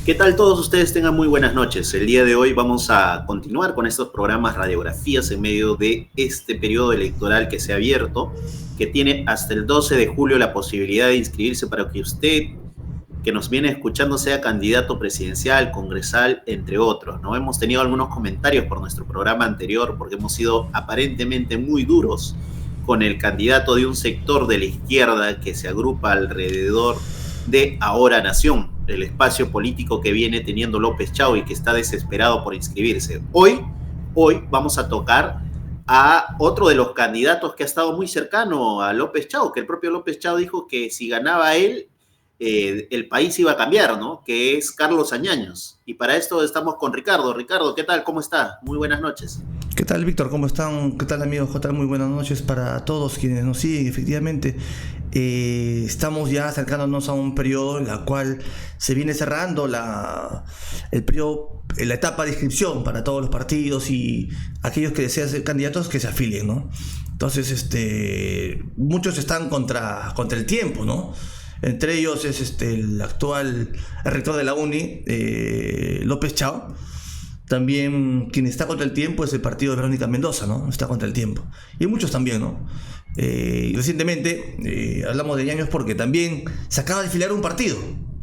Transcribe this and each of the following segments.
¿Qué tal todos ustedes? Tengan muy buenas noches. El día de hoy vamos a continuar con estos programas radiografías en medio de este periodo electoral que se ha abierto, que tiene hasta el 12 de julio la posibilidad de inscribirse para que usted, que nos viene escuchando, sea candidato presidencial, congresal, entre otros, ¿no? Hemos tenido algunos comentarios por nuestro programa anterior porque hemos sido aparentemente muy duros con el candidato de un sector de la izquierda que se agrupa alrededor de Ahora Nación, el espacio político que viene teniendo López Chau y que está desesperado por inscribirse. Hoy vamos a tocar a otro de los candidatos que ha estado muy cercano a López Chau, que el propio López Chau dijo que si ganaba él, el país iba a cambiar, ¿no? Que es Carlos Añaños. Y para esto estamos con Ricardo. Ricardo, ¿qué tal? ¿Cómo está? Muy buenas noches. ¿Qué tal, Víctor? ¿Cómo están? ¿Qué tal, amigos? J? Muy buenas noches para todos quienes nos siguen. Efectivamente, estamos ya acercándonos a un periodo en la cual se viene cerrando el periodo, la etapa de inscripción para todos los partidos y aquellos que desean ser candidatos que se afilien, ¿no? Entonces, muchos están contra el tiempo, ¿no? Entre ellos es el actual rector de la UNI, López Chau. También quien está contra el tiempo es el partido de Verónica Mendoza, ¿no? Está contra el tiempo. Y muchos también, ¿no? Recientemente hablamos de Añaños porque también se acaba de afiliar un partido.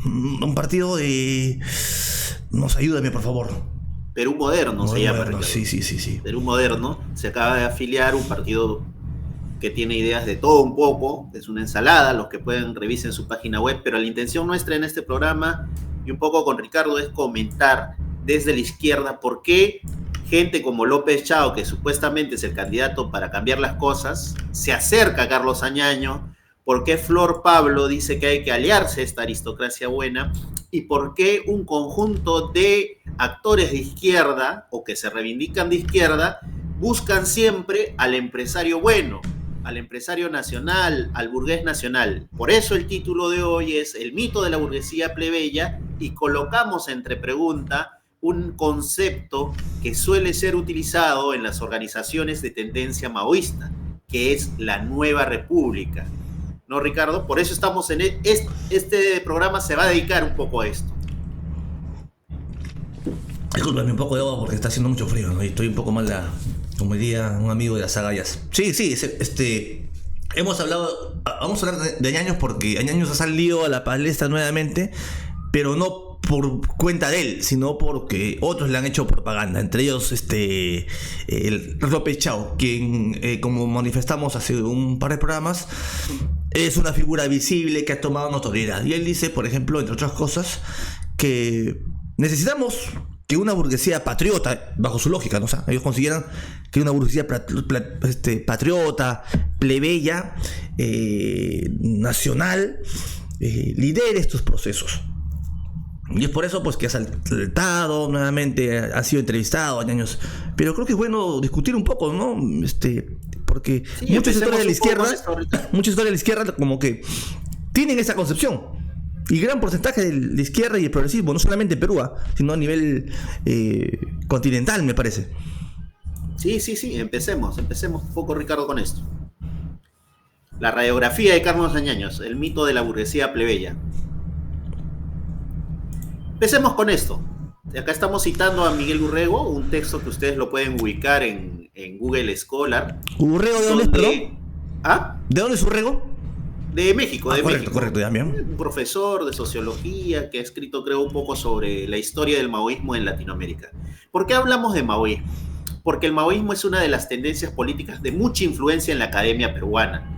Un partido de... ayúdame, por favor. Perú Moderno se llama. Moderno, sí. Perú Moderno se acaba de afiliar un partido que tiene ideas de todo un poco, es una ensalada, los que pueden revisen su página web, pero la intención nuestra en este programa y un poco con Ricardo es comentar desde la izquierda por qué gente como López Chau, que supuestamente es el candidato para cambiar las cosas, se acerca a Carlos Añaño, por qué Flor Pablo dice que hay que aliarse a esta aristocracia buena y por qué un conjunto de actores de izquierda o que se reivindican de izquierda buscan siempre al empresario bueno, al empresario nacional, al burgués nacional. Por eso el título de hoy es El mito de la burguesía plebeya y colocamos entre pregunta un concepto que suele ser utilizado en las organizaciones de tendencia maoísta, que es la nueva república. ¿No, Ricardo? Por eso estamos en este programa se va a dedicar un poco a esto. Discúlpame un poco de agua porque está haciendo mucho frío, ¿no? Y estoy un poco mal, como diría un amigo de las agallas. Sí, vamos a hablar de Añaños porque Añaños ha salido a la palestra nuevamente, pero no por cuenta de él, sino porque otros le han hecho propaganda, entre ellos el López Chau, quien, como manifestamos hace un par de programas, es una figura visible que ha tomado notoriedad. Y él dice, por ejemplo, entre otras cosas, que necesitamos que una burguesía patriota, bajo su lógica, ¿no? O sea, ellos consideran que una burguesía patriota, plebeya, nacional, lidere estos procesos. Y es por eso pues que ha saltado nuevamente, ha sido entrevistado Añaños. Pero creo que es bueno discutir un poco, ¿no? Porque sí, muchos sectores de la izquierda como que tienen esa concepción. Y gran porcentaje de la izquierda y el progresismo, no solamente en Perú, sino a nivel continental, me parece. Sí, empecemos un poco, Ricardo, con esto. La radiografía de Carlos Añaños, el mito de la burguesía plebeya. Empecemos con esto. Acá estamos citando a Miguel Urrego, un texto que ustedes lo pueden ubicar en Google Scholar. ¿Urrego de dónde es, perdón? ¿Ah? ¿De dónde es Urrego? De México, Correcto, ya bien. Un profesor de sociología que ha escrito, creo, un poco sobre la historia del maoísmo en Latinoamérica. ¿Por qué hablamos de maoísmo? Porque el maoísmo es una de las tendencias políticas de mucha influencia en la academia peruana.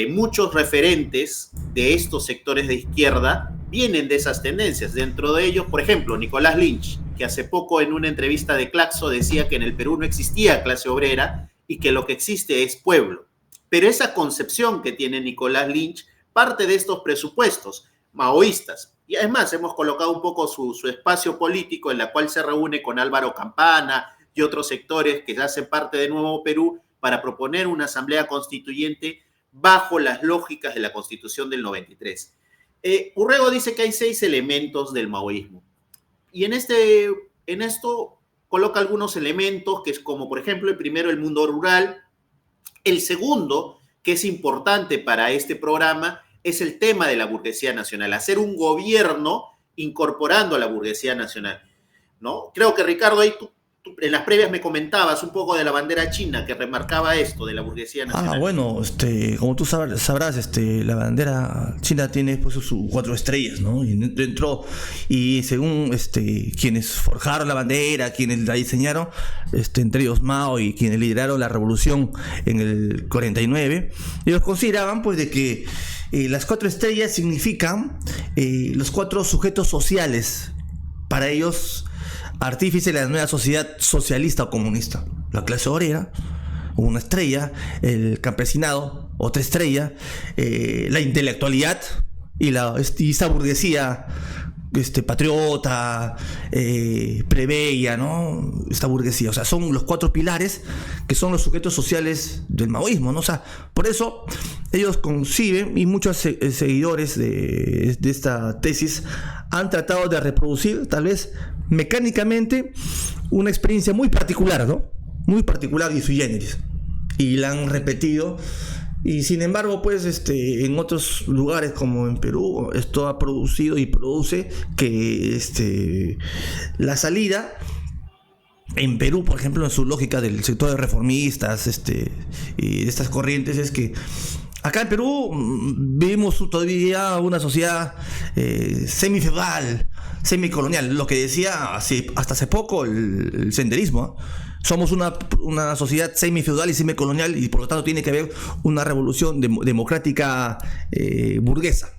Muchos referentes de estos sectores de izquierda vienen de esas tendencias. Dentro de ellos, por ejemplo, Nicolás Lynch, que hace poco en una entrevista de Claxo decía que en el Perú no existía clase obrera y que lo que existe es pueblo. Pero esa concepción que tiene Nicolás Lynch parte de estos presupuestos maoístas. Y además hemos colocado un poco su espacio político, en la cual se reúne con Álvaro Campana y otros sectores que hacen parte de Nuevo Perú para proponer una asamblea constituyente bajo las lógicas de la Constitución del 93. Urrego dice que hay 6 elementos del maoísmo. Y en esto coloca algunos elementos, que es como, por ejemplo, el primero, el mundo rural. El segundo, que es importante para este programa, es el tema de la burguesía nacional, hacer un gobierno incorporando a la burguesía nacional, ¿no? Creo que, Ricardo, ahí tú en las previas me comentabas un poco de la bandera china que remarcaba esto de la burguesía nacional. Bueno, como tú sabrás, la bandera china tiene pues sus 4 estrellas, ¿no? Y según quienes forjaron la bandera, quienes la diseñaron, entre ellos Mao y quienes lideraron la revolución en el 49, ellos consideraban pues de que las 4 estrellas significan los 4 sujetos sociales para ellos, artífice de la nueva sociedad socialista o comunista: la clase obrera, una estrella; el campesinado, otra estrella; la intelectualidad y esa burguesía patriota, plebeya, ¿no? Esta burguesía, o sea, son los 4 pilares que son los sujetos sociales del maoísmo, ¿no? O sea, por eso ellos conciben, y muchos seguidores de esta tesis han tratado de reproducir, tal vez mecánicamente, una experiencia muy particular, ¿no? Muy particular y sui generis, y la han repetido. Y sin embargo, pues en otros lugares como en Perú, esto ha producido y produce que la salida en Perú, por ejemplo, en su lógica del sector de reformistas y de estas corrientes, es que acá en Perú vivimos todavía una sociedad semifeudal, semicolonial, lo que decía hasta hace poco el senderismo, ¿eh? Somos una sociedad semifeudal y semicolonial, y por lo tanto tiene que haber una revolución democrática burguesa.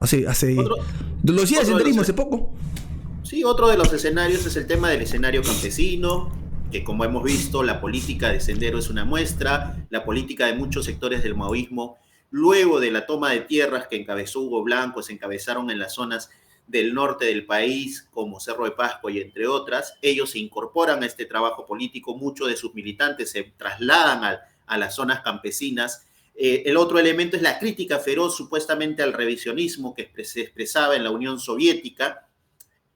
Lo decía el senderismo hace poco. Sí, otro de los escenarios es el tema del escenario campesino, que como hemos visto, la política de Sendero es una muestra, la política de muchos sectores del maoísmo, luego de la toma de tierras que encabezó Hugo Blanco, se encabezaron en las zonas del norte del país, como Cerro de Pascua y entre otras. Ellos se incorporan a este trabajo político, muchos de sus militantes se trasladan a las zonas campesinas. El otro elemento es la crítica feroz supuestamente al revisionismo que se expresaba en la Unión Soviética.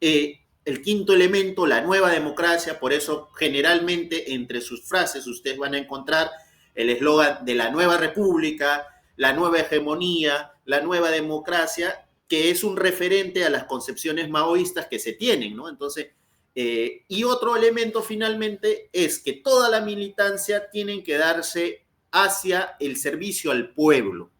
El quinto elemento, la nueva democracia, por eso generalmente entre sus frases ustedes van a encontrar el eslogan de la nueva república, la nueva hegemonía, la nueva democracia, que es un referente a las concepciones maoístas que se tienen, ¿no? Entonces, y otro elemento finalmente es que toda la militancia tiene que darse hacia el servicio al pueblo.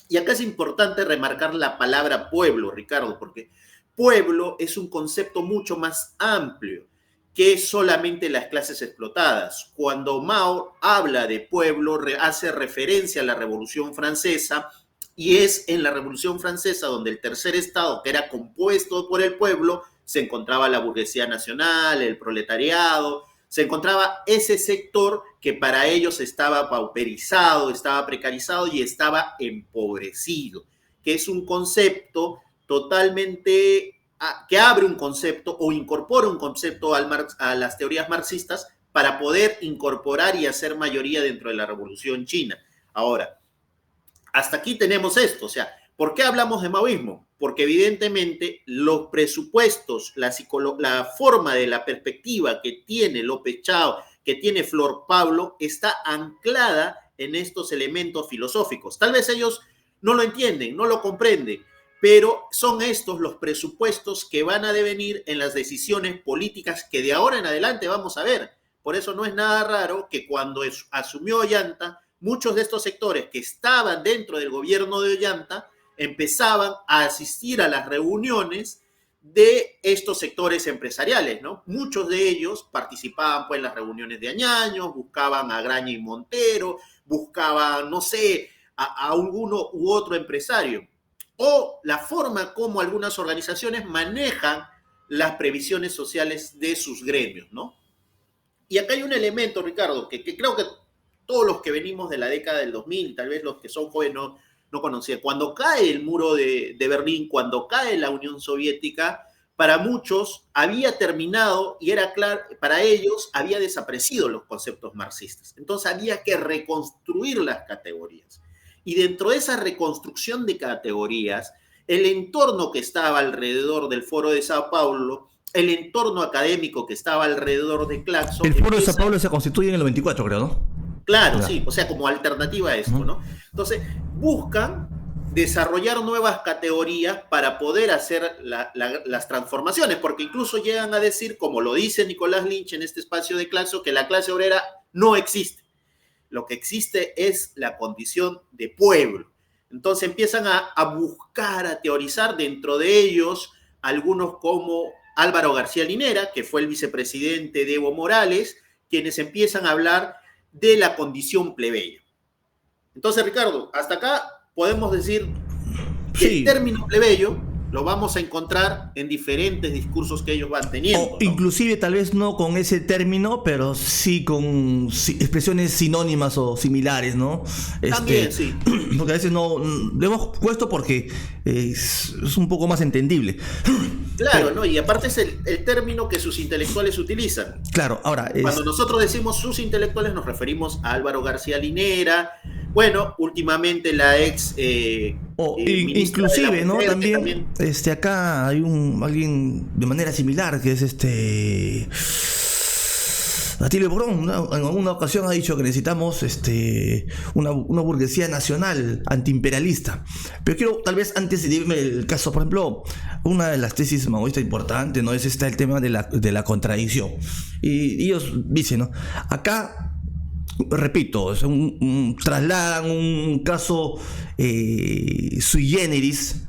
Y acá es importante remarcar la palabra pueblo, Ricardo, porque pueblo es un concepto mucho más amplio que solamente las clases explotadas. Cuando Mao habla de pueblo, hace referencia a la Revolución Francesa, y es en la Revolución Francesa donde el tercer estado, que era compuesto por el pueblo, se encontraba la burguesía nacional, el proletariado, se encontraba ese sector que para ellos estaba pauperizado, estaba precarizado y estaba empobrecido, que es un concepto totalmente, que abre un concepto o incorpora un concepto a las teorías marxistas para poder incorporar y hacer mayoría dentro de la Revolución China. Ahora, hasta aquí tenemos esto, o sea, ¿por qué hablamos de maoísmo? Porque evidentemente los presupuestos, la forma de la perspectiva que tiene López Chao, que tiene Flor Pablo, está anclada en estos elementos filosóficos. Tal vez ellos no lo entienden, no lo comprenden, pero son estos los presupuestos que van a devenir en las decisiones políticas que de ahora en adelante vamos a ver. Por eso no es nada raro que cuando asumió Ollanta, muchos de estos sectores que estaban dentro del gobierno de Ollanta empezaban a asistir a las reuniones de estos sectores empresariales, ¿no? Muchos de ellos participaban pues en las reuniones de Añaños, buscaban a Graña y Montero, buscaban, no sé, a alguno u otro empresario. O la forma como algunas organizaciones manejan las previsiones sociales de sus gremios, ¿no? Y acá hay un elemento, Ricardo, que creo que todos los que venimos de la década del 2000, tal vez los que son jóvenes no conocían. Cuando cae el muro de Berlín, cuando cae la Unión Soviética, para muchos había terminado y era claro, para ellos había desaparecido los conceptos marxistas. Entonces había que reconstruir las categorías. Y dentro de esa reconstrucción de categorías, el entorno que estaba alrededor del Foro de Sao Paulo, el entorno académico que estaba alrededor de Claxo... El Foro de Sao Paulo se constituye en el 94, creo, ¿no? Claro, sí, o sea, como alternativa a esto, ¿no? Entonces, buscan desarrollar nuevas categorías para poder hacer las transformaciones, porque incluso llegan a decir, como lo dice Nicolás Lynch en este espacio de Claxo, que la clase obrera no existe. Lo que existe es la condición de pueblo. Entonces empiezan a buscar, a teorizar, dentro de ellos algunos como Álvaro García Linera, que fue el vicepresidente de Evo Morales, quienes empiezan a hablar de la condición plebeya. Entonces, Ricardo, hasta acá podemos decir que sí, el término plebeyo lo vamos a encontrar en diferentes discursos que ellos van teniendo, ¿no? Inclusive tal vez no con ese término, pero sí con expresiones sinónimas o similares, ¿no? También, sí. Porque a veces no lo hemos puesto porque es un poco más entendible. Claro, ¿no? Y aparte es el término que sus intelectuales utilizan. Claro, ahora... Cuando nosotros decimos sus intelectuales nos referimos a Álvaro García Linera, bueno, últimamente la ex... inclusive, ¿no? También acá hay alguien de manera similar que es Atilio Borón, ¿no? En alguna ocasión ha dicho que necesitamos una burguesía nacional antiimperialista. Pero quiero, tal vez antes de irme el caso, por ejemplo, una de las tesis maoístas importantes, ¿no? Es el tema de la contradicción. Y ellos dicen, ¿no? Acá, repito, trasladan un caso sui generis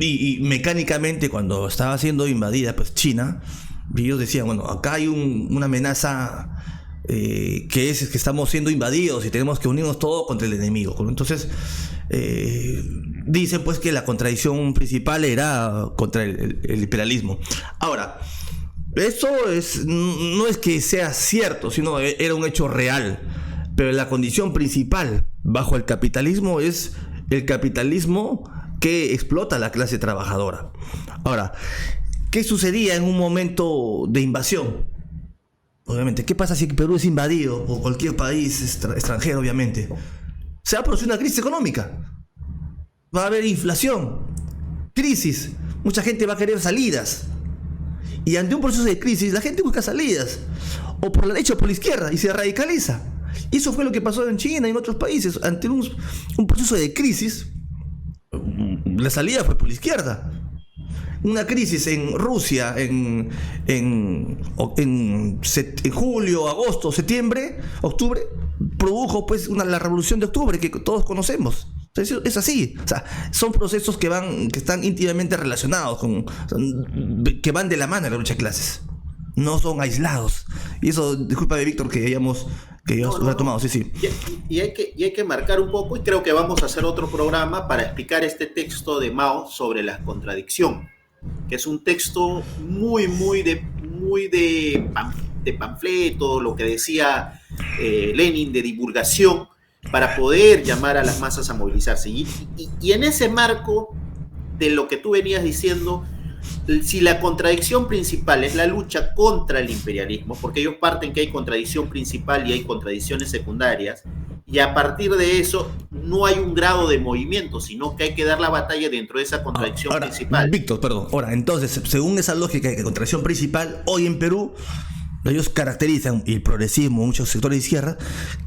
y mecánicamente cuando estaba siendo invadida pues China, ellos decían, bueno, acá hay una amenaza que es que estamos siendo invadidos y tenemos que unirnos todos contra el enemigo. Entonces dicen pues que la contradicción principal era contra el imperialismo. Ahora, eso no es que sea cierto, sino era un hecho real. Pero la condición principal bajo el capitalismo es el capitalismo que explota a la clase trabajadora. Ahora, ¿qué sucedía en un momento de invasión? Obviamente, ¿qué pasa si Perú es invadido por cualquier país extranjero, obviamente? Se va a producir una crisis económica. Va a haber inflación, crisis. Mucha gente va a querer salidas. Y ante un proceso de crisis, la gente busca salidas. O por la derecha o por la izquierda, y se radicaliza. Y eso fue lo que pasó en China y en otros países. Ante un proceso de crisis, la salida fue por la izquierda. Una crisis en Rusia en julio, agosto, septiembre, octubre, produjo pues la revolución de octubre que todos conocemos. Es así, o sea, son procesos que están íntimamente relacionados que van de la mano de la lucha de clases, no son aislados. Y eso, discúlpame, Víctor, que hayamos retomado, sí. Y hay que marcar un poco, y creo que vamos a hacer otro programa para explicar este texto de Mao sobre la contradicción, que es un texto muy de panfleto, lo que decía Lenin, de divulgación, para poder llamar a las masas a movilizarse. Y en ese marco de lo que tú venías diciendo, si la contradicción principal es la lucha contra el imperialismo, porque ellos parten que hay contradicción principal y hay contradicciones secundarias, y a partir de eso no hay un grado de movimiento, sino que hay que dar la batalla dentro de esa contradicción principal. Víctor, perdón. Ahora, entonces, según esa lógica de contradicción principal, hoy en Perú, ellos caracterizan, y el progresismo, muchos sectores de izquierda,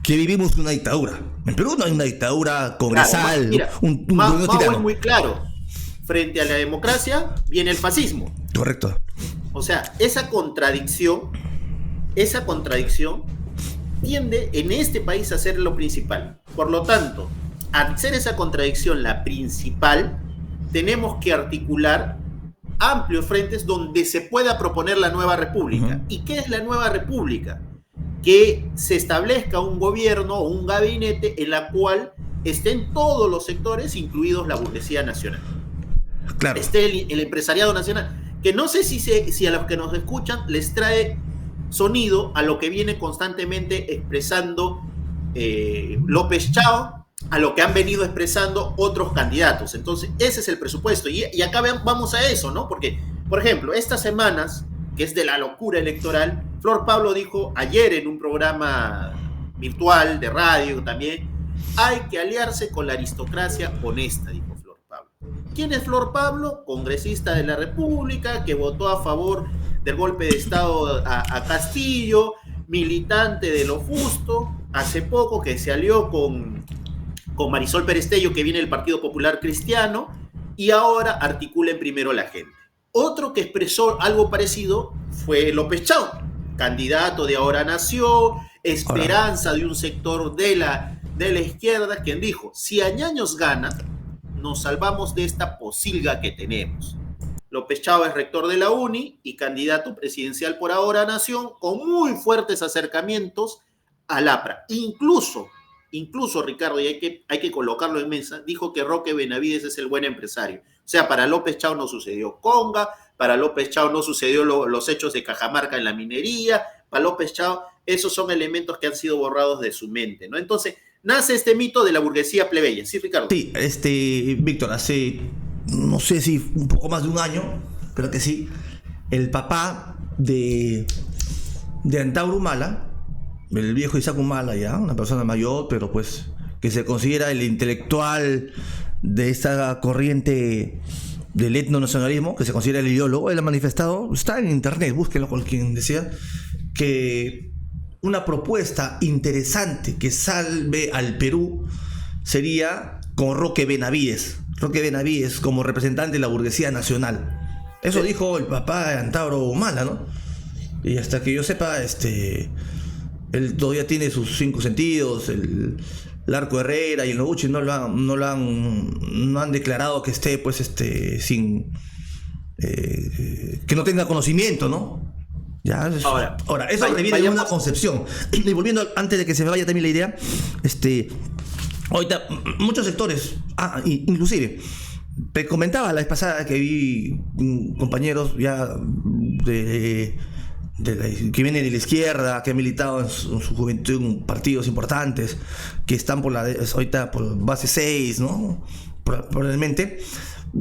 que vivimos una dictadura. En Perú no hay una dictadura congresal. Claro, Mao es muy claro. Frente a la democracia viene el fascismo. Correcto. O sea, esa contradicción tiende en este país a ser lo principal. Por lo tanto, al ser esa contradicción la principal, tenemos que articular amplios frentes donde se pueda proponer la nueva república. ¿Y qué es la nueva república? Que se establezca un gobierno o un gabinete en la cual estén todos los sectores, incluidos la burguesía nacional. Claro. Esté el empresariado nacional, que no sé si a los que nos escuchan les trae sonido a lo que viene constantemente expresando López Chao, a lo que han venido expresando otros candidatos. Entonces, ese es el presupuesto. Y acá vamos a eso, ¿no? Porque, por ejemplo, estas semanas, que es de la locura electoral, Flor Pablo dijo ayer en un programa virtual de radio también, hay que aliarse con la aristocracia honesta, dijo Flor Pablo. ¿Quién es Flor Pablo? Congresista de la República, que votó a favor del golpe de Estado a Castillo, militante de lo justo, hace poco que se alió con Marisol Perestello, que viene del Partido Popular Cristiano, y ahora articula en Primero la Gente. Otro que expresó algo parecido fue López Chao, candidato de Ahora Nació, esperanza de un sector de la izquierda, quien dijo, si Añaños gana, nos salvamos de esta posilga que tenemos. López Chao es rector de la UNI y candidato presidencial por Ahora Nación, con muy fuertes acercamientos al APRA. Incluso Ricardo, y hay que colocarlo en mesa, dijo que Roque Benavides es el buen empresario. O sea, para López Chao no sucedió Conga, para López Chao no sucedió los hechos de Cajamarca en la minería, para López Chao esos son elementos que han sido borrados de su mente, ¿no? Entonces, nace este mito de la burguesía plebeya. ¿Sí, Ricardo? Sí, Víctor, hace, no sé si un poco más de un año, creo que sí, el papá de Antauro Humala, el viejo Isaac Humala, ya, una persona mayor, pero pues que se considera el intelectual de esta corriente del etnonacionalismo, que se considera el ideólogo, él ha manifestado, está en internet, búsquenlo con quien desea, que una propuesta interesante que salve al Perú sería con Roque Benavides como representante de la burguesía nacional. Eso dijo el papá de Antauro Humala, ¿no? Y hasta que yo sepa, él todavía tiene sus 5 sentidos, el Arco Herrera y el Noguchi no han declarado que esté, pues, sin que no tenga conocimiento, ¿no? Ya, ahora eso reviene de una concepción. Y volviendo, antes de que se me vaya también la idea, ahorita muchos sectores, inclusive, te comentaba la vez pasada que vi compañeros ya que vienen de la izquierda, que han militado en su juventud en partidos importantes, que están ahorita por base 6, ¿no? Probablemente.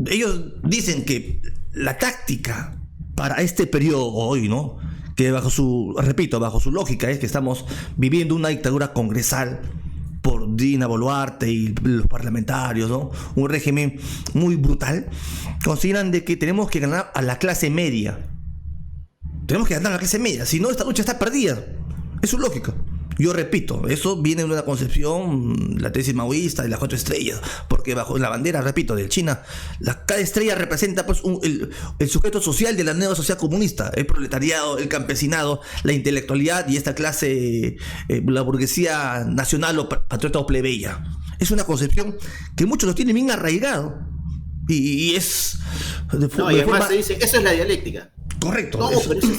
Ellos dicen que la táctica para este periodo hoy, ¿no? Que bajo su lógica es que estamos viviendo una dictadura congresal por Dina Boluarte y los parlamentarios, ¿no? Un régimen muy brutal. Consideran de que tenemos que ganar a la clase media. Tenemos que ganar a la clase media, si no esta lucha está perdida. Es su lógica. Yo repito, eso viene de una concepción, la tesis maoísta de las 4 estrellas, porque bajo la bandera, repito, de China, cada estrella representa, pues, el sujeto social de la nueva sociedad comunista, el proletariado, el campesinado, la intelectualidad y esta clase, la burguesía nacional o patriota o plebeya. Es una concepción que muchos lo tienen bien arraigado y es... y además se dice, eso es la dialéctica. Correcto. No, pero eso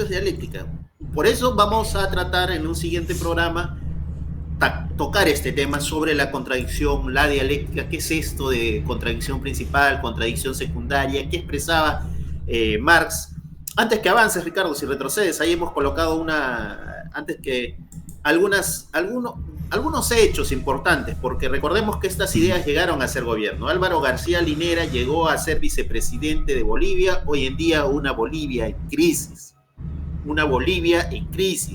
es dialéctica. Por eso vamos a tratar en un siguiente programa tocar este tema sobre la contradicción, la dialéctica, qué es esto de contradicción principal, contradicción secundaria, qué expresaba Marx. Antes que avances, Ricardo, si retrocedes, ahí hemos colocado algunos hechos importantes, porque recordemos que estas ideas llegaron a ser gobierno. Álvaro García Linera llegó a ser vicepresidente de Bolivia, hoy en día una Bolivia en crisis.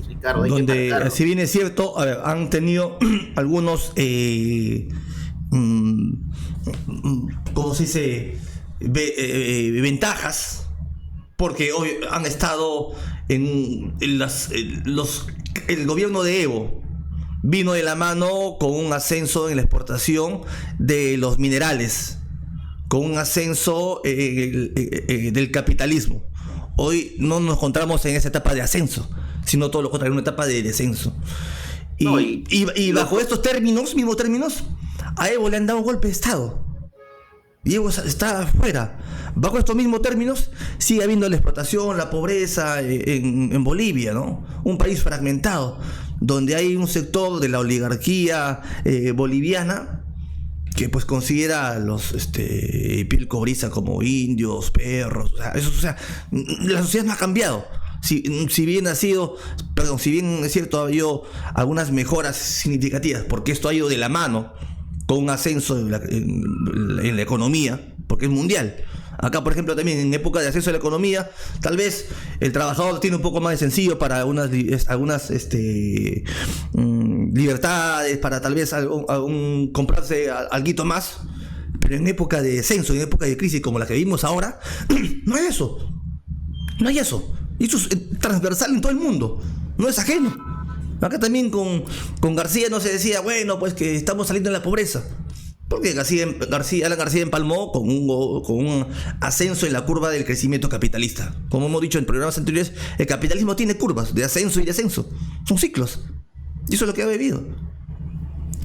Ricardo. Donde, si bien es cierto, han tenido algunos, ¿cómo se dice? Ventajas, porque hoy han estado el gobierno de Evo vino de la mano con un ascenso en la exportación de los minerales, con un ascenso del capitalismo. Hoy no nos encontramos en esa etapa de ascenso, sino todo lo contrario, una etapa de descenso. Y bajo estos mismos términos, a Evo le han dado un golpe de Estado. Y Evo está afuera. Bajo estos mismos términos, sigue habiendo la explotación, la pobreza en Bolivia, ¿no? Un país fragmentado, donde hay un sector de la oligarquía boliviana que pues considera a los piel cobriza como indios, perros, la sociedad no ha cambiado. Si bien es cierto, ha habido algunas mejoras significativas, porque esto ha ido de la mano con un ascenso en la economía, porque es mundial. Acá, por ejemplo, también en época de ascenso de la economía, tal vez el trabajador tiene un poco más de sencillo para algunas libertades, para tal vez comprarse alguito más, pero en época de descenso, en época de crisis como la que vivimos ahora, no hay eso. No hay eso. Y eso es transversal en todo el mundo, no es ajeno. Acá también con García no se decía, bueno, pues que estamos saliendo de la pobreza. Porque Alan García empalmó con un ascenso en la curva del crecimiento capitalista. Como hemos dicho en programas anteriores, el capitalismo tiene curvas de ascenso y descenso. Son ciclos. Y eso es lo que ha vivido.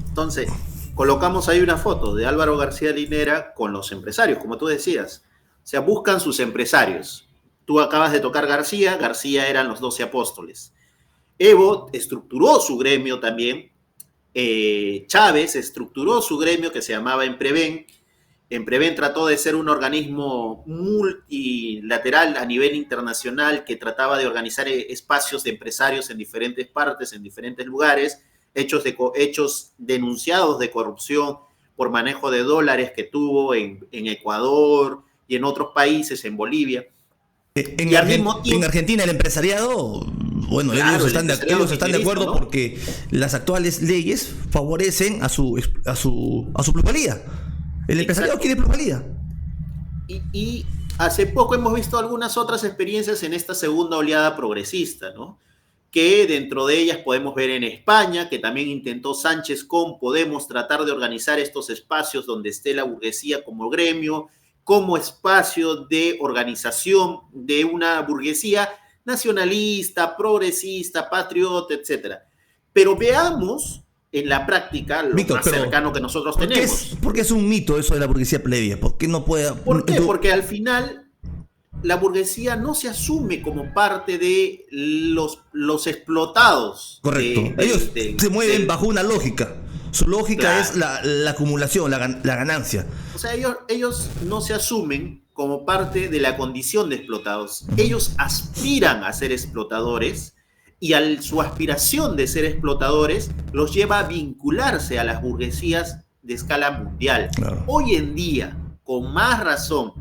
Entonces, colocamos ahí una foto de Álvaro García Linera con los empresarios, como tú decías. O sea, buscan sus empresarios. Tú acabas de tocar García eran los 12 apóstoles. Evo estructuró su gremio también. Chávez estructuró su gremio que se llamaba Empreven. Empreven trató de ser un organismo multilateral a nivel internacional que trataba de organizar espacios de empresarios en diferentes partes, en diferentes lugares, hechos denunciados de corrupción por manejo de dólares que tuvo en Ecuador y en otros países, en Bolivia. En Argentina el empresariado, bueno, claro, ellos están de acuerdo, ¿no? Porque las actuales leyes favorecen a su plusvalía. El empresariado quiere plusvalía. Y hace poco hemos visto algunas otras experiencias en esta segunda oleada progresista, ¿no? Que dentro de ellas podemos ver en España, que también intentó Sánchez con Podemos tratar de organizar estos espacios donde esté la burguesía como gremio, como espacio de organización de una burguesía nacionalista, progresista, patriota, etc. Pero veamos en la práctica lo más cercano que nosotros tenemos. ¿Por qué es un mito eso de la burguesía plebia? ¿Por qué no puede...? ¿Por qué? Porque al final la burguesía no se asume como parte de los explotados. Correcto. Ellos se mueven bajo una lógica. Su lógica es la acumulación, la ganancia. O sea, ellos no se asumen como parte de la condición de explotados. Ellos aspiran a ser explotadores y su aspiración de ser explotadores los lleva a vincularse a las burguesías de escala mundial. Claro. Hoy en día, con más razón,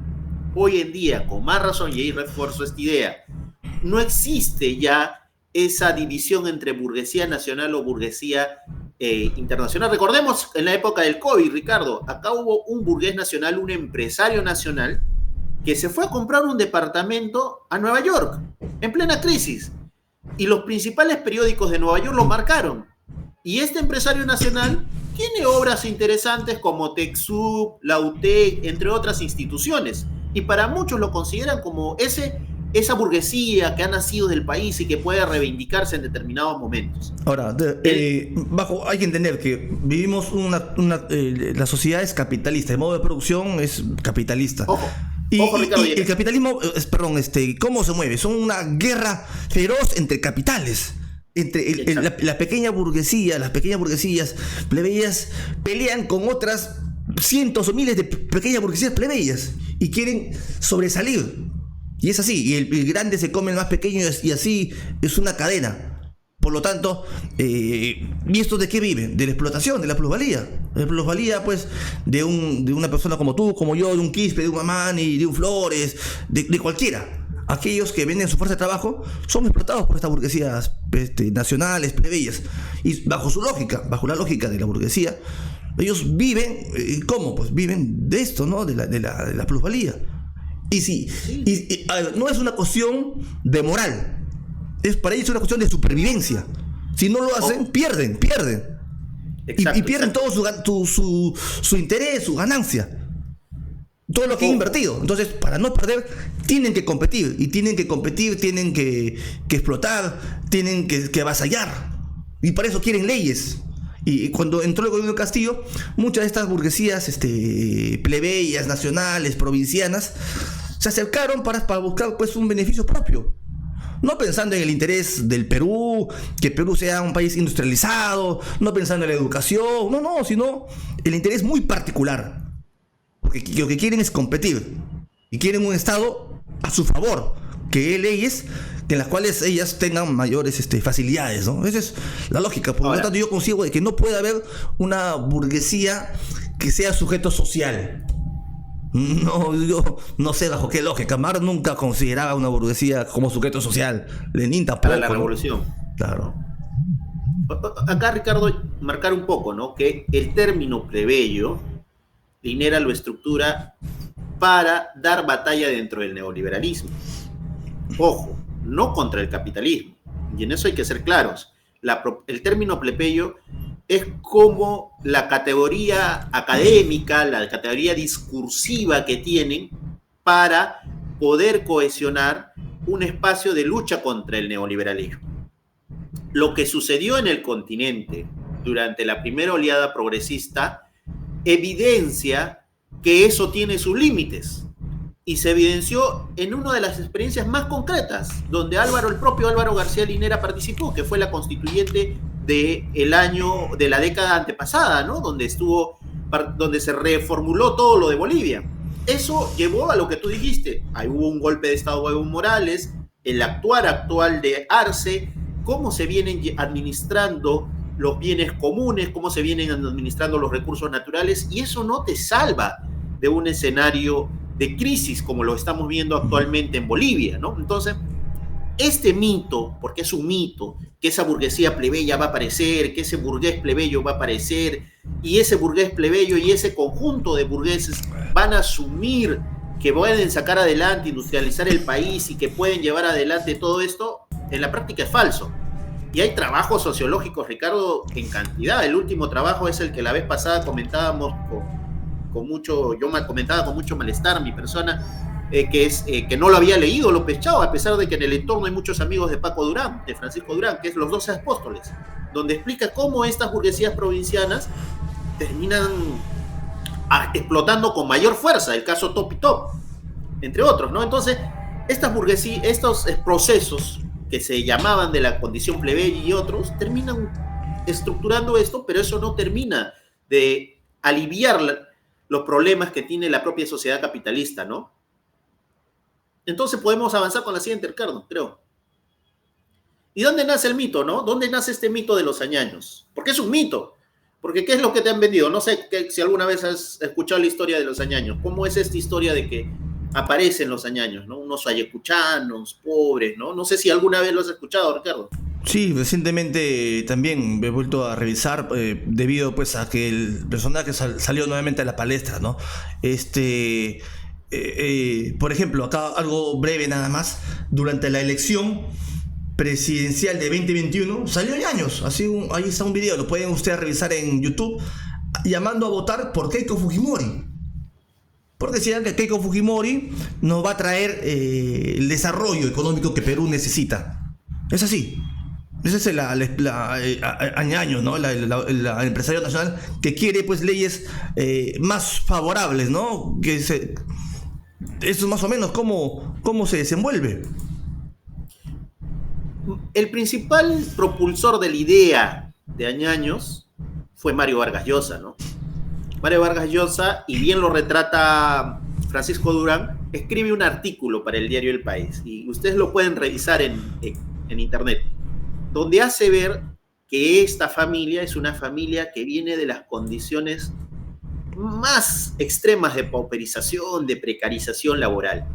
y ahí refuerzo esta idea, no existe ya esa división entre burguesía nacional o burguesía internacional. Recordemos en la época del COVID, Ricardo, acá hubo un burgués nacional, un empresario nacional, que se fue a comprar un departamento a Nueva York, en plena crisis. Y los principales periódicos de Nueva York lo marcaron. Y este empresario nacional tiene obras interesantes como TechSoup, la UTEC, entre otras instituciones. Y para muchos lo consideran como esa burguesía que ha nacido del país y que puede reivindicarse en determinados momentos. Ahora, hay que entender que vivimos la sociedad es capitalista, el modo de producción es capitalista. Ojo, Ricardo, y el capitalismo, ¿cómo se mueve? Son una guerra feroz entre capitales. Entre la pequeña burguesía, las pequeñas burguesías plebeyas pelean con otras cientos o miles de pequeñas burguesías plebeyas y quieren sobresalir. Y es así, y el grande se come el más pequeño y así es una cadena. Por lo tanto, ¿y esto de qué vive? De la explotación, de la plusvalía. La plusvalía, pues, de una persona como tú, como yo, de un Quispe, de un Mamani, de un Flores, de cualquiera. Aquellos que venden su fuerza de trabajo son explotados por estas burguesías nacionales, plebeyas. Y bajo la lógica de la burguesía, ellos viven, ¿cómo? Pues viven de esto, ¿no? De la plusvalía. Y no es una cuestión de moral. Para ellos es una cuestión de supervivencia. Si no lo hacen, pierden. Y pierden todo su interés, su ganancia. Todo lo que han invertido. Entonces, para no perder, tienen que competir. Y tienen que explotar, tienen que avasallar. Y para eso quieren leyes. Y cuando entró el gobierno de Castillo, muchas de estas burguesías plebeyas, nacionales, provincianas, se acercaron para buscar pues un beneficio propio. No pensando en el interés del Perú, que Perú sea un país industrializado, no pensando en la educación, sino el interés muy particular. Porque lo que quieren es competir. Y quieren un Estado a su favor, que dé leyes en las cuales ellas tengan mayores facilidades, ¿no? Esa es la lógica. Por lo tanto, yo consigo de que no puede haber una burguesía que sea sujeto social. No, yo no sé bajo qué lógica. Marx nunca consideraba una burguesía como sujeto social. Lenin tampoco. Para la revolución. Claro. Acá, Ricardo, marcar un poco, ¿no? Que el término plebeyo, Linera lo estructura para dar batalla dentro del neoliberalismo. Ojo, no contra el capitalismo. Y en eso hay que ser claros. El término plebeyo es como la categoría académica, la categoría discursiva que tienen para poder cohesionar un espacio de lucha contra el neoliberalismo. Lo que sucedió en el continente durante la primera oleada progresista evidencia que eso tiene sus límites. Y se evidenció en una de las experiencias más concretas, donde el propio Álvaro García Linera participó, que fue la constituyente de la década antepasada, ¿no? Donde se reformuló todo lo de Bolivia. Eso llevó a lo que tú dijiste. Ahí hubo un golpe de Estado de Evo Morales, el actual de Arce, cómo se vienen administrando los bienes comunes, cómo se vienen administrando los recursos naturales, y eso no te salva de un escenario de crisis como lo estamos viendo actualmente en Bolivia, ¿no? Entonces, este mito, porque es un mito, que esa burguesía plebeya va a aparecer, que ese burgués plebeyo va a aparecer, y ese burgués plebeyo y ese conjunto de burgueses van a asumir que pueden sacar adelante, industrializar el país y que pueden llevar adelante todo esto, en la práctica es falso. Y hay trabajos sociológicos, Ricardo, en cantidad. El último trabajo es el que la vez pasada comentábamos comentaba con mucho malestar mi persona, que no lo había leído López Chao, a pesar de que en el entorno hay muchos amigos de Paco Durán, de Francisco Durán, que es Los 12 Apóstoles, donde explica cómo estas burguesías provincianas terminan explotando con mayor fuerza, el caso Top y Top, entre otros, ¿no? Entonces, estos procesos que se llamaban de la condición plebeya y otros, terminan estructurando esto, pero eso no termina de aliviar los problemas que tiene la propia sociedad capitalista, ¿no? Entonces podemos avanzar con la siguiente, Ricardo, creo. ¿Y dónde nace el mito, no? ¿Dónde nace este mito de los añaños? Porque es un mito. Porque ¿qué es lo que te han vendido? No sé si alguna vez has escuchado la historia de los añaños. ¿Cómo es esta historia de que aparecen los añaños, ¿no? Unos ayacuchanos, pobres, ¿no? No sé si alguna vez lo has escuchado, Ricardo. Sí, recientemente también me he vuelto a revisar debido pues a que el personaje salió nuevamente a la palestra, ¿no? Por ejemplo, acá algo breve nada más. Durante la elección presidencial de 2021 salió Ñaños, ahí está un video, lo pueden ustedes revisar en YouTube, llamando a votar por Keiko Fujimori. Porque decían que Keiko Fujimori nos va a traer el desarrollo económico que Perú necesita. Es así. Ese es Añaño, ¿no? El empresario nacional que quiere pues leyes más favorables, ¿no? Eso es más o menos cómo se desenvuelve. El principal propulsor de la idea de Añaños fue Mario Vargas Llosa, ¿no? Mario Vargas Llosa, y bien lo retrata Francisco Durán, escribe un artículo para el diario El País, y ustedes lo pueden revisar en internet, donde hace ver que esta familia es una familia que viene de las condiciones más extremas de pauperización, de precarización laboral.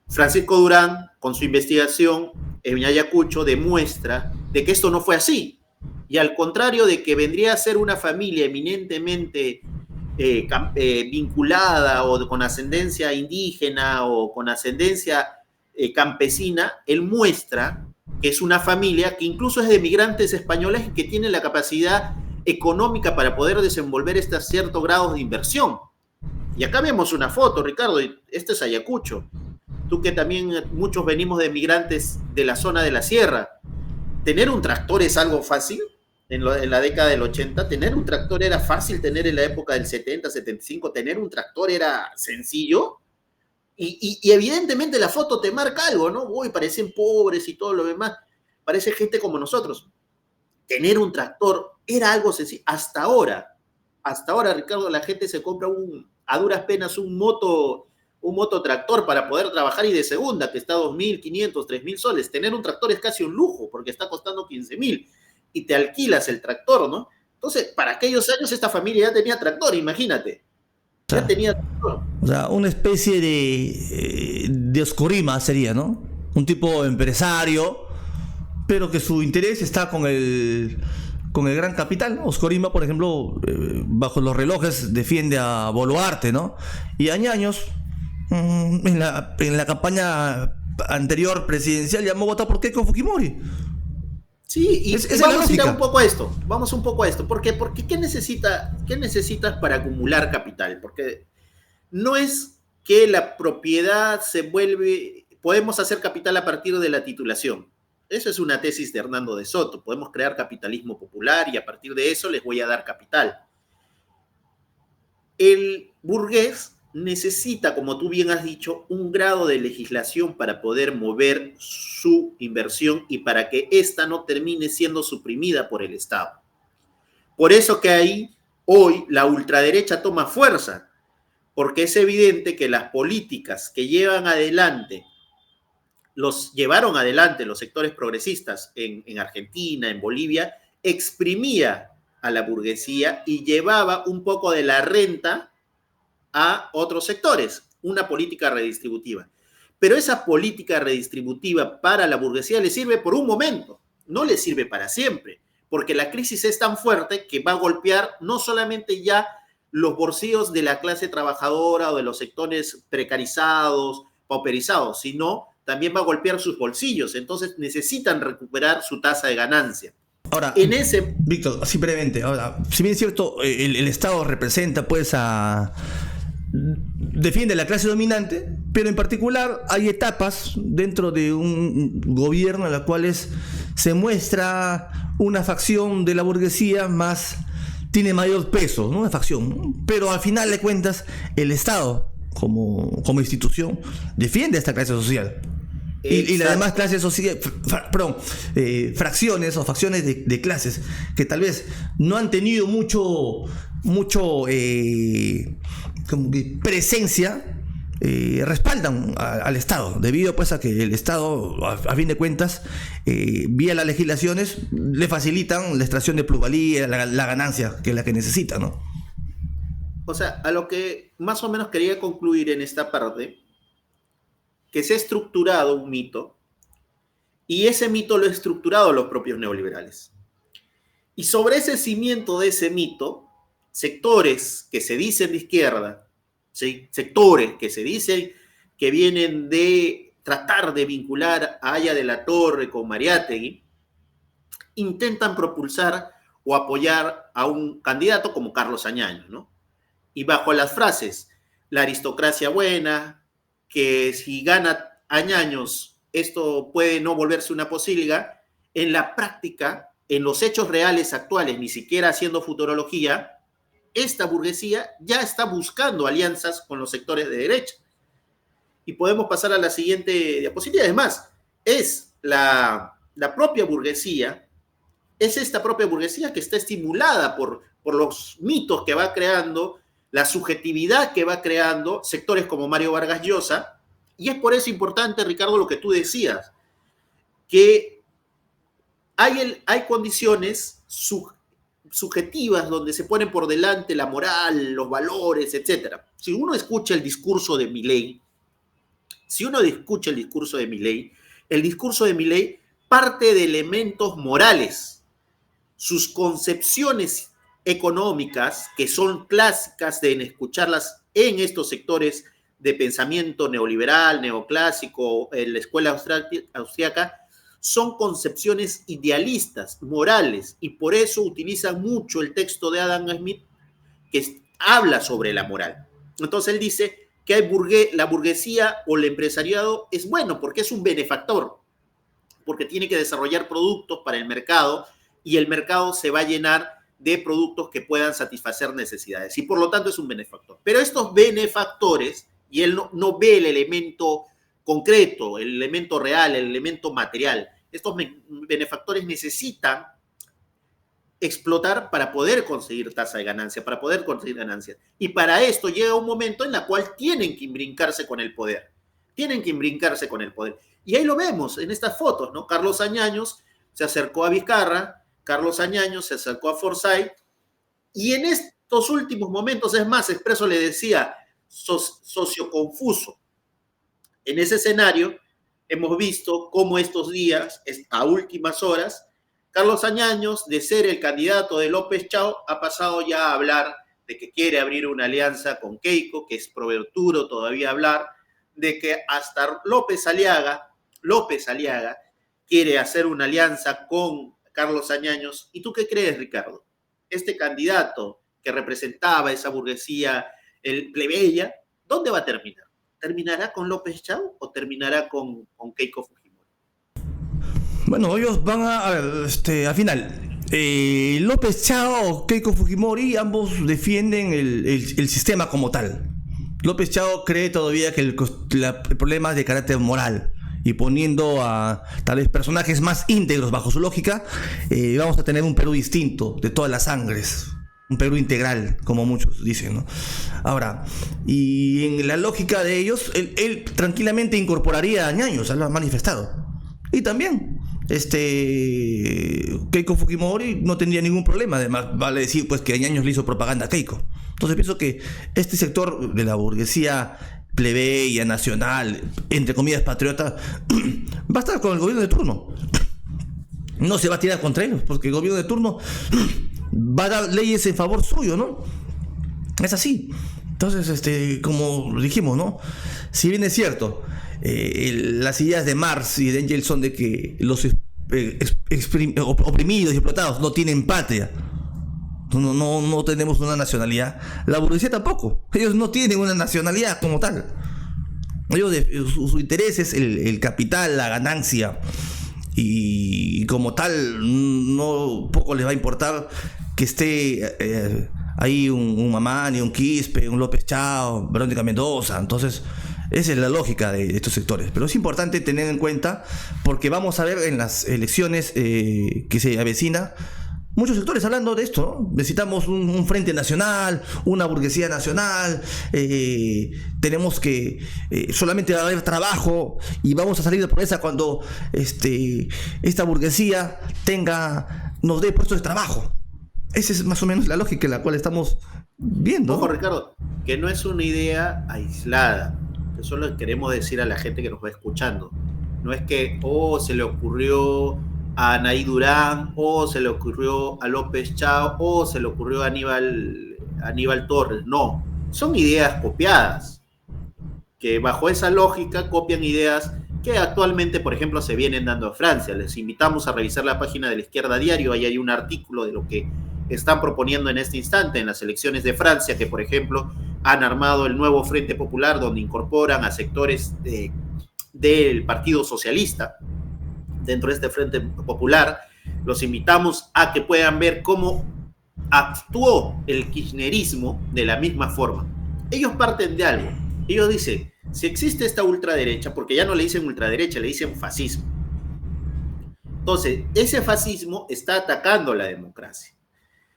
Francisco Durán, con su investigación en Ayacucho, demuestra de que esto no fue así. Y al contrario de que vendría a ser una familia eminentemente vinculada o con ascendencia indígena o con ascendencia campesina, él muestra que es una familia que incluso es de migrantes españoles y que tiene la capacidad económica para poder desenvolver estos ciertos grados de inversión. Y acá vemos una foto, Ricardo, este es Ayacucho. Tú que también muchos venimos de migrantes de la zona de la sierra. ¿Tener un tractor es algo fácil? En la década del 80, tener un tractor era fácil, tener en la época del 70, 75, tener un tractor era sencillo. Y evidentemente la foto te marca algo, ¿no? Uy, parecen pobres y todo lo demás. Parece gente como nosotros. Tener un tractor era algo sencillo. Hasta ahora, hasta ahora, Ricardo, la gente se compra a duras penas un mototractor para poder trabajar y de segunda, que está a 2.500, 3.000 soles. Tener un tractor es casi un lujo porque está costando 15.000 y te alquilas el tractor, ¿no? Entonces, para aquellos años esta familia ya tenía tractor, imagínate. Ya tenía tractor. O sea, una especie de Oscorima sería, ¿no? Un tipo empresario, pero que su interés está con el gran capital. Oscorima, por ejemplo, bajo los relojes defiende a Boluarte, ¿no? Y Añaños, en la campaña anterior presidencial, llamó a votar por Keiko Fujimori. Sí, y vamos a ir un poco a esto. Vamos un poco a esto. Porque ¿qué necesitas para acumular capital? Porque no es que la propiedad se vuelve. Podemos hacer capital a partir de la titulación. Eso es una tesis de Hernando de Soto. Podemos crear capitalismo popular y a partir de eso les voy a dar capital. El burgués necesita, como tú bien has dicho, un grado de legislación para poder mover su inversión y para que ésta no termine siendo suprimida por el Estado. Por eso que ahí hoy la ultraderecha toma fuerza, porque es evidente que las políticas que llevaron adelante los sectores progresistas en Argentina, en Bolivia, exprimía a la burguesía y llevaba un poco de la renta a otros sectores, una política redistributiva. Pero esa política redistributiva para la burguesía le sirve por un momento, no le sirve para siempre, porque la crisis es tan fuerte que va a golpear no solamente ya los bolsillos de la clase trabajadora o de los sectores precarizados, pauperizados, sino también va a golpear sus bolsillos. Entonces necesitan recuperar su tasa de ganancia. Ahora, Víctor, así brevemente, ahora, si bien es cierto, el Estado representa, pues, defiende la clase dominante, pero en particular hay etapas dentro de un gobierno en las cuales se muestra una facción de la burguesía tiene mayor peso, ¿no? Una facción, pero al final de cuentas el Estado como institución defiende a esta clase social. Y las demás clases sociales, fracciones o facciones de clases que tal vez no han tenido mucho como que presencia, respaldan al Estado, debido pues a que el Estado, a fin de cuentas, vía las legislaciones, le facilitan la extracción de plusvalía, la ganancia, que es la que necesita, ¿no? O sea, a lo que más o menos quería concluir en esta parte, que se ha estructurado un mito, y ese mito lo han estructurado los propios neoliberales. Y sobre ese cimiento de ese mito, sectores que se dicen de izquierda, ¿sí? Sectores que se dicen que vienen de tratar de vincular a Haya de la Torre con Mariátegui, intentan propulsar o apoyar a un candidato como Carlos Añaños, ¿no? Y bajo las frases, la aristocracia buena, que si gana Añaños, esto puede no volverse una posilga, en la práctica, en los hechos reales actuales, ni siquiera haciendo futurología, esta burguesía ya está buscando alianzas con los sectores de derecha. Y podemos pasar a la siguiente diapositiva. Además, es la propia burguesía, es esta propia burguesía que está estimulada por los mitos que va creando, la subjetividad que va creando sectores como Mario Vargas Llosa, y es por eso importante, Ricardo, lo que tú decías, que hay condiciones subjetivas donde se ponen por delante la moral, los valores, etc. Si uno escucha el discurso de Milei, el discurso de Milei parte de elementos morales, sus concepciones económicas, que son clásicas de escucharlas en estos sectores de pensamiento neoliberal, neoclásico, en la escuela austriaca, son concepciones idealistas, morales, y por eso utilizan mucho el texto de Adam Smith, que habla sobre la moral. Entonces él dice que la burguesía o el empresariado es bueno porque es un benefactor, porque tiene que desarrollar productos para el mercado y el mercado se va a llenar de productos que puedan satisfacer necesidades y por lo tanto es un benefactor. Pero estos benefactores, y él no ve el elemento concreto, el elemento real, el elemento material, estos benefactores necesitan explotar para poder conseguir tasa de ganancia, para poder conseguir ganancias. Y para esto llega un momento en el cual tienen que imbrincarse con el poder. Tienen que imbrincarse con el poder. Y ahí lo vemos en estas fotos, ¿no? Carlos Añaños se acercó a Vizcarra, Carlos Añaños se acercó a Forsyth, y en estos últimos momentos, es más, Expreso le decía socio confuso. En ese escenario, hemos visto cómo estos días, a últimas horas, Carlos Añaños, de ser el candidato de López Chao, ha pasado ya a hablar de que quiere abrir una alianza con Keiko, que es prematuro todavía hablar, de que hasta López Aliaga quiere hacer una alianza con Carlos Añaños. ¿Y tú qué crees, Ricardo? Este candidato que representaba esa burguesía plebeya, ¿dónde va a terminar? ¿Terminará con López Chao o terminará con Keiko Fujimori? Bueno, ellos van a ver, al final, López Chao, Keiko Fujimori, ambos defienden el sistema como tal. López Chao cree todavía que el problema es de carácter moral, y poniendo a tal vez personajes más íntegros bajo su lógica, vamos a tener un Perú distinto de todas las sangres, un Perú integral, como muchos dicen, ¿no? Ahora, y en la lógica de ellos, él tranquilamente incorporaría a Añaños, lo ha manifestado. Y también Keiko Fujimori no tendría ningún problema. Además, vale decir pues que Añaños le hizo propaganda a Keiko. Entonces pienso que este sector de la burguesía plebeya, nacional, entre comillas patriota, va a estar con el gobierno de turno. No se va a tirar contra ellos, porque el gobierno de turno va a dar leyes en favor suyo, ¿no? Es así. Entonces, como dijimos, ¿no? Si bien es cierto, las ideas de Marx y de Engels son de que los oprimidos y explotados no tienen patria, no tenemos una nacionalidad. La burguesía tampoco, ellos no tienen una nacionalidad como tal. Ellos, su interés es el capital, la ganancia, y como tal no poco les va a importar que esté ahí un Mamani, un Quispe, un López Chao, Verónica Mendoza. Entonces esa es la lógica de estos sectores. Pero es importante tener en cuenta, porque vamos a ver en las elecciones que se avecina muchos sectores hablando de esto, ¿no? Necesitamos un frente nacional, una burguesía nacional, tenemos que solamente va a haber trabajo y vamos a salir de pobreza cuando esta burguesía nos dé puestos de trabajo. Esa es más o menos la lógica en la cual estamos viendo. Ojo, Ricardo, que no es una idea aislada. Eso lo queremos decir a la gente que nos va escuchando. No es que se le ocurrió a Anaí Durán, se le ocurrió a López Chao, se le ocurrió a Aníbal Torres. No, son ideas copiadas, que bajo esa lógica copian ideas que actualmente, por ejemplo, se vienen dando a Francia. Les invitamos a revisar la página de La Izquierda Diario, ahí hay un artículo de lo que están proponiendo en este instante en las elecciones de Francia, que, por ejemplo, han armado el nuevo Frente Popular, donde incorporan a sectores del Partido Socialista dentro de este Frente Popular. Los invitamos a que puedan ver cómo actuó el kirchnerismo de la misma forma. Ellos parten de algo. Ellos dicen, si existe esta ultraderecha, porque ya no le dicen ultraderecha, le dicen fascismo. Entonces, ese fascismo está atacando la democracia.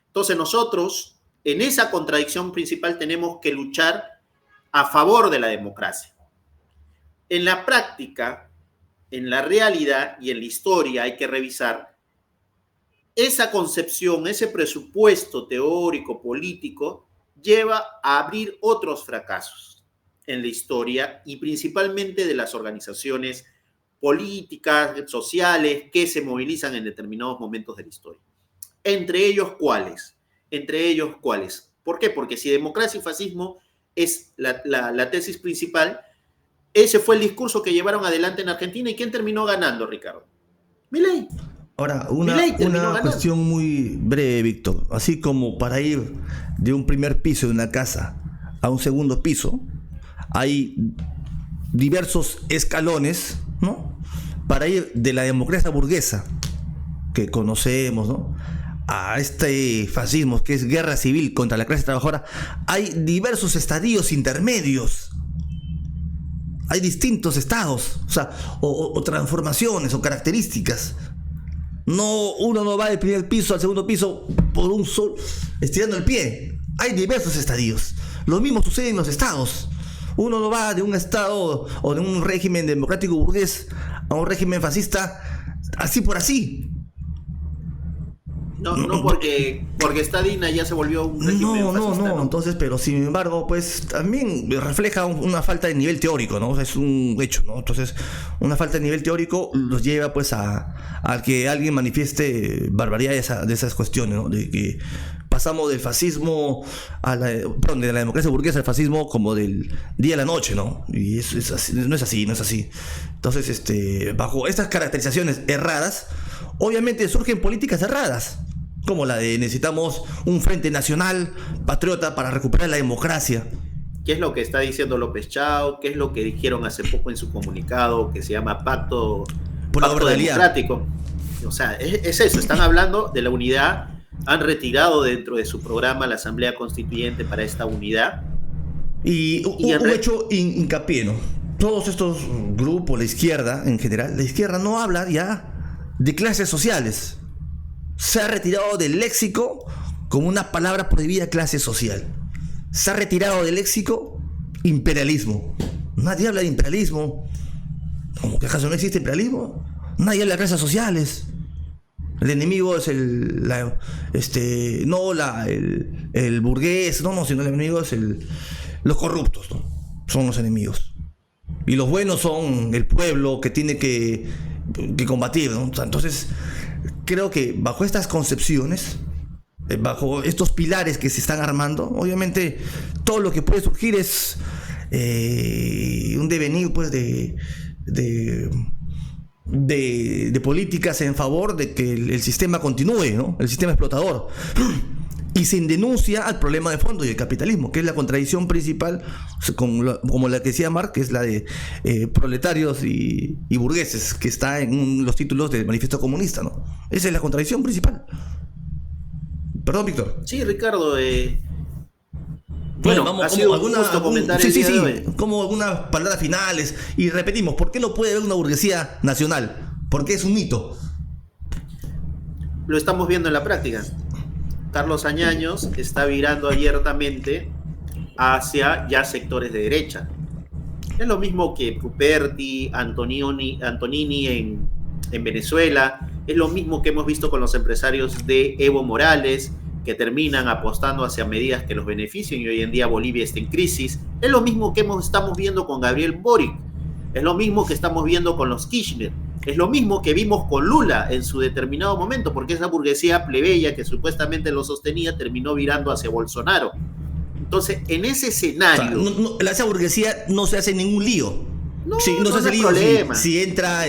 Entonces, nosotros, en esa contradicción principal, tenemos que luchar a favor de la democracia. En la práctica, en la realidad y en la historia hay que revisar esa concepción, ese presupuesto teórico, político, lleva a abrir otros fracasos en la historia y principalmente de las organizaciones políticas, sociales, que se movilizan en determinados momentos de la historia. Entre ellos, ¿cuáles? ¿Por qué? Porque si democracia y fascismo es la tesis principal, ese fue el discurso que llevaron adelante en Argentina. ¿Y quién terminó ganando, Ricardo? Milei. Ahora, una cuestión muy breve, Víctor. Así como para ir de un primer piso de una casa a un segundo piso, hay diversos escalones, ¿no? Para ir de la democracia burguesa que conocemos, ¿no?, a este fascismo que es guerra civil contra la clase trabajadora, hay diversos estadios intermedios. Hay distintos estados, o transformaciones o características. No, uno no va del primer piso al segundo piso por un sol, estirando el pie. Hay diversos estadios. Lo mismo sucede en los estados. Uno no va de un estado o de un régimen democrático burgués a un régimen fascista así por así. No porque está Dina ya se volvió un régimen fascista, ¿no? Entonces, pero sin embargo, pues también refleja una falta de nivel teórico, ¿no? O sea, es un hecho, ¿no? Entonces, una falta de nivel teórico los lleva pues a que alguien manifieste barbaridades de esas cuestiones, ¿no? De que pasamos del fascismo de la democracia burguesa al fascismo como del día a la noche, ¿no? Y eso es así, no es así. Entonces, bajo estas caracterizaciones erradas, obviamente surgen políticas erradas, como la de necesitamos un frente nacional patriota para recuperar la democracia. ¿Qué es lo que está diciendo López Chao? ¿Qué es lo que dijeron hace poco en su comunicado que se llama Pacto Democrático? O sea, es eso, están hablando de la unidad, han retirado dentro de su programa la Asamblea Constituyente para esta unidad. Y un hecho hincapié, ¿no? Todos estos grupos, la izquierda en general, la izquierda no habla ya de clases sociales. Se ha retirado del léxico como una palabra prohibida clase social. Se ha retirado del léxico imperialismo. Nadie habla de imperialismo. ¿Cómo que acaso no existe imperialismo? Nadie habla de clases sociales. El enemigo es el burgués, sino el enemigo es los corruptos, ¿no? Son los enemigos. Y los buenos son el pueblo que tiene que combatir, ¿no? O sea, entonces, creo que bajo estas concepciones, bajo estos pilares que se están armando, obviamente todo lo que puede surgir es un devenir pues de políticas en favor de que el sistema continúe, ¿no? El sistema explotador. Y sin denuncia al problema de fondo y el capitalismo, que es la contradicción principal, como la que decía Marx, que es la de proletarios y burgueses, que está en los títulos del Manifiesto Comunista, ¿no? Esa es la contradicción principal. Perdón, Víctor. Sí, Ricardo. Bueno, vamos, ha sido un justo comentario. Sí. Como algunas palabras finales. Y repetimos, ¿por qué no puede haber una burguesía nacional? Porque es un mito. Lo estamos viendo en la práctica. Carlos Añaños está virando abiertamente hacia ya sectores de derecha. Es lo mismo que Ruperti, Antonini en Venezuela. Es lo mismo que hemos visto con los empresarios de Evo Morales, que terminan apostando hacia medidas que los beneficien y hoy en día Bolivia está en crisis. Es lo mismo que estamos viendo con Gabriel Boric. Es lo mismo que estamos viendo con los Kirchner. Es lo mismo que vimos con Lula en su determinado momento, porque esa burguesía plebeya que supuestamente lo sostenía terminó virando hacia Bolsonaro. Entonces, en ese escenario... O sea, esa burguesía no se hace ningún lío. No se hace lío problema. Si entra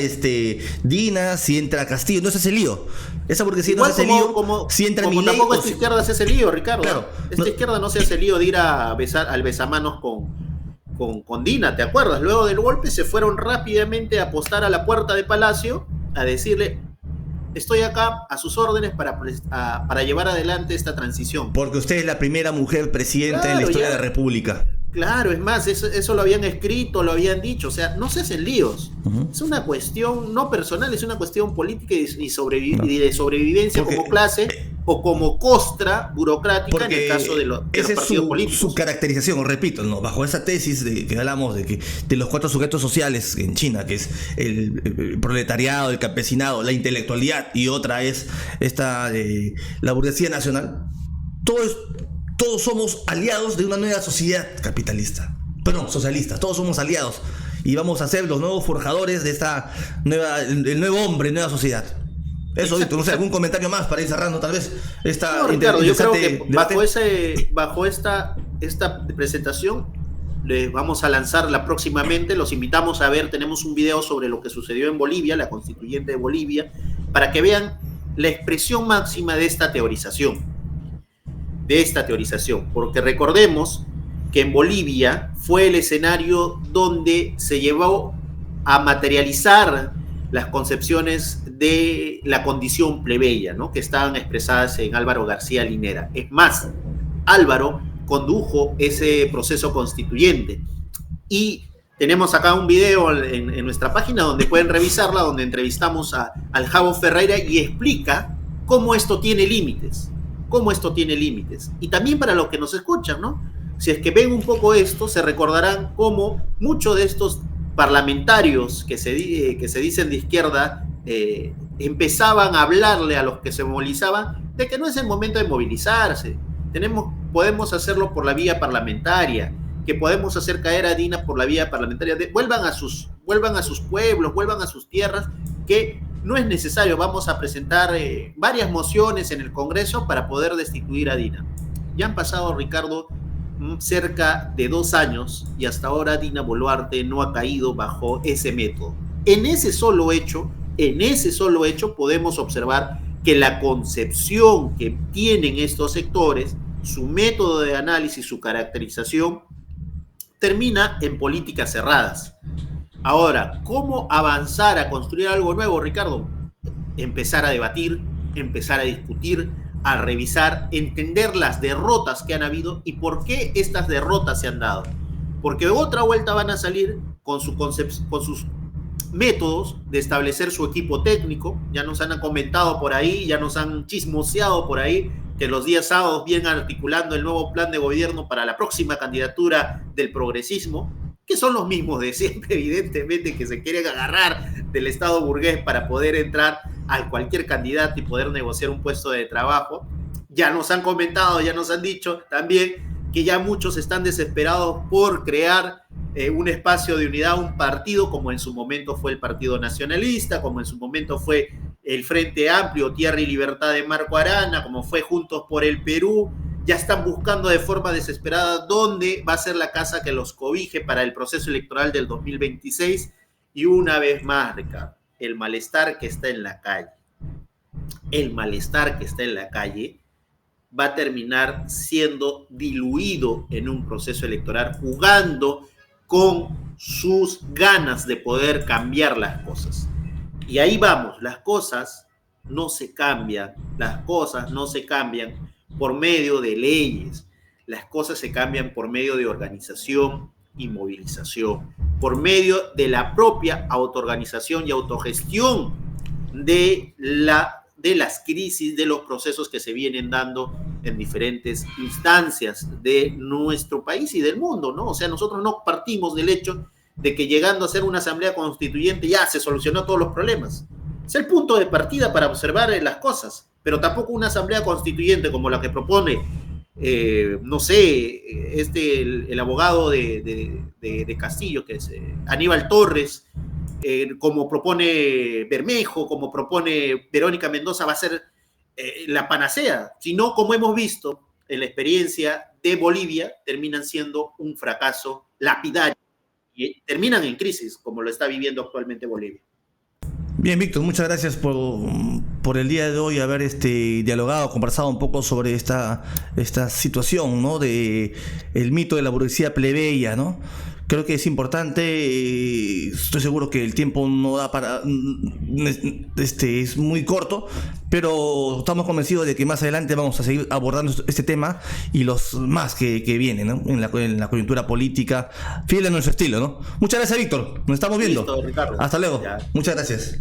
Dina, si entra Castillo, no se hace lío. Esa burguesía igual no se hace lío. Si entra como Milei, tampoco esta izquierda se hace lío, Ricardo. Claro, esta izquierda no se hace lío de ir a besar al besamanos con Dina, ¿te acuerdas? Luego del golpe se fueron rápidamente a apostar a la puerta de Palacio a decirle: estoy acá a sus órdenes para llevar adelante esta transición. Porque usted es la primera mujer presidenta en la historia de la República. Claro, es más, eso lo habían escrito, lo habían dicho, o sea, no se hacen líos. Es una cuestión no personal, es una cuestión política y de sobrevivencia como clase o como costra burocrática en el caso de los partidos políticos. Su caracterización, repito, ¿no? Bajo esa tesis de que hablamos de los 4 sujetos sociales en China, que es el proletariado, el campesinado, la intelectualidad, y otra es la burguesía nacional. Todos somos aliados de una nueva sociedad capitalista. Perdón, socialista. Todos somos aliados. Y vamos a ser los nuevos forjadores de esta el nuevo hombre, nueva sociedad. Eso, Víctor, no sé, algún comentario más para ir cerrando tal vez Ricardo, yo creo que bajo esta presentación les vamos a lanzarla próximamente. Los invitamos a ver, tenemos un video sobre lo que sucedió en Bolivia, la constituyente de Bolivia, para que vean la expresión máxima de esta teorización. Porque recordemos que en Bolivia fue el escenario donde se llevó a materializar las concepciones de la condición plebeya, ¿no? Que estaban expresadas en Álvaro García Linera. Es más, Álvaro condujo ese proceso constituyente y Tenemos acá un video en nuestra página donde pueden revisarla, donde entrevistamos al Javo Ferreira y explica cómo esto tiene límites. Y también para los que nos escuchan, ¿no? Si es que ven un poco esto, se recordarán cómo muchos de estos parlamentarios que se dicen de izquierda empezaban a hablarle a los que se movilizaban de que no es el momento de movilizarse. Podemos hacerlo por la vía parlamentaria, que podemos hacer caer a Dina por la vía parlamentaria. Vuelvan a sus pueblos, vuelvan a sus tierras, que no es necesario. Vamos a presentar varias mociones en el Congreso para poder destituir a Dina. Ya han pasado, Ricardo, cerca de 2 años y hasta ahora Dina Boluarte no ha caído bajo ese método. En ese solo hecho podemos observar que la concepción que tienen estos sectores, su método de análisis, su caracterización, termina en políticas cerradas. Ahora, ¿cómo avanzar a construir algo nuevo, Ricardo? Empezar a debatir, empezar a discutir, a revisar, entender las derrotas que han habido y por qué estas derrotas se han dado. Porque otra vuelta van a salir con sus métodos de establecer su equipo técnico. Ya nos han comentado por ahí, ya nos han chismoseado por ahí que los días sábados vienen articulando el nuevo plan de gobierno para la próxima candidatura del progresismo, que son los mismos de siempre, evidentemente, que se quieren agarrar del Estado burgués para poder entrar a cualquier candidato y poder negociar un puesto de trabajo. Ya nos han comentado, ya nos han dicho también que ya muchos están desesperados por crear un espacio de unidad, un partido, como en su momento fue el Partido Nacionalista, como en su momento fue el Frente Amplio, Tierra y Libertad de Marco Arana, como fue Juntos por el Perú. Ya están buscando de forma desesperada dónde va a ser la casa que los cobije para el proceso electoral del 2026. Y una vez más, Ricardo, el malestar que está en la calle va a terminar siendo diluido en un proceso electoral, jugando con sus ganas de poder cambiar las cosas. Y ahí vamos, las cosas no se cambian por medio de leyes, las cosas se cambian por medio de organización y movilización, por medio de la propia autoorganización y autogestión de las crisis, de los procesos que se vienen dando en diferentes instancias de nuestro país y del mundo, ¿no? O sea, nosotros no partimos del hecho de que llegando a ser una asamblea constituyente ya se solucionó todos los problemas. Es el punto de partida para observar las cosas, pero tampoco una asamblea constituyente como la que propone, no sé, el abogado de Castillo, que es Aníbal Torres, como propone Bermejo, como propone Verónica Mendoza, va a ser la panacea, sino, como hemos visto en la experiencia de Bolivia, terminan siendo un fracaso lapidario y terminan en crisis, como lo está viviendo actualmente Bolivia. Bien, Víctor, muchas gracias por el día de hoy haber dialogado, conversado un poco sobre esta situación, ¿no? De el mito de la burguesía plebeya, ¿no? Creo que es importante, estoy seguro que el tiempo no da para, es muy corto, pero estamos convencidos de que más adelante vamos a seguir abordando este tema y los más que vienen, ¿no? en la coyuntura política, fiel a nuestro estilo, ¿no? Muchas gracias, Víctor, nos estamos viendo. Listo, Ricardo. Hasta luego. Ya. Muchas gracias.